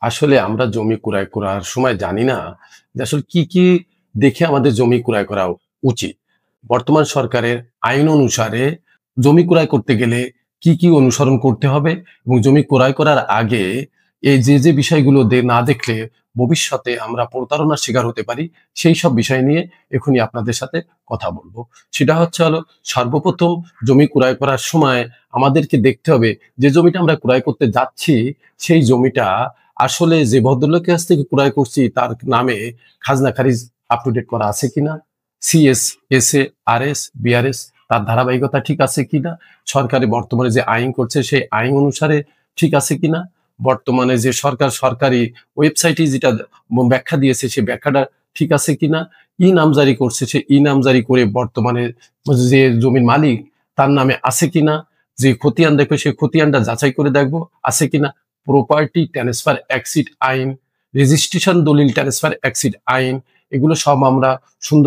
আসলে আমরা জমি ক্রয় করার সময় জানি না যে আসলে কি, কি দেখে আমাদের জমি ক্রয় করা উচিত। বর্তমান সরকারের আইন অনুসারে জমি ক্রয় করতে গেলে কি, কি অনুসরণ করতে হবে এবং জমি ক্রয় করার আগে এই যে বিষয়গুলো না দেখলে ভবিষ্যতে আমরা প্রতারণার শিকার হতে পারি, সেই সব বিষয় নিয়ে এখনই আপনাদের সাথে কথা বলব। সেটা হলো সর্বপ্রথম জমি ক্রয় করার সময় আমাদেরকে দেখতে হবে যে জমিটা আমরা ক্রয় করতে যাচ্ছি, সেই জমিটা আসলে যে ভদ্রলোকের কাছ থেকে ক্রয় করছি তার নামে খাজনা খারিজ আপ টু ডেট করা আছে কিনা, সিএস, এসএ, আরএস, বিআরএস তার ধারাবাহিকতা ঠিক আছে কিনা, সরকারি বর্তমানে যে আইন করছে সেই আইন অনুসারে ঠিক আছে কিনা, বর্তমানে যে সরকারি ওয়েবসাইটে যেটা ব্যাখ্যা দিয়েছে সেই ব্যাখ্যাটা ঠিক আছে কিনা, ই নামজারি করছে সে ই নামজারি করে বর্তমানে যে জমির মালিক তার নামে আছে কিনা, যে খতিয়ান দেখবে সেই খতিয়ানটা যাচাই করে দেখবো আছে কিনা, প্রপার্টি ট্রান্সফার এক্সিট আইন, রেজিস্ট্রেশন দলিল ট্রান্সফার এক্সিট আইন, এগুলো সব আমরা সুন্দর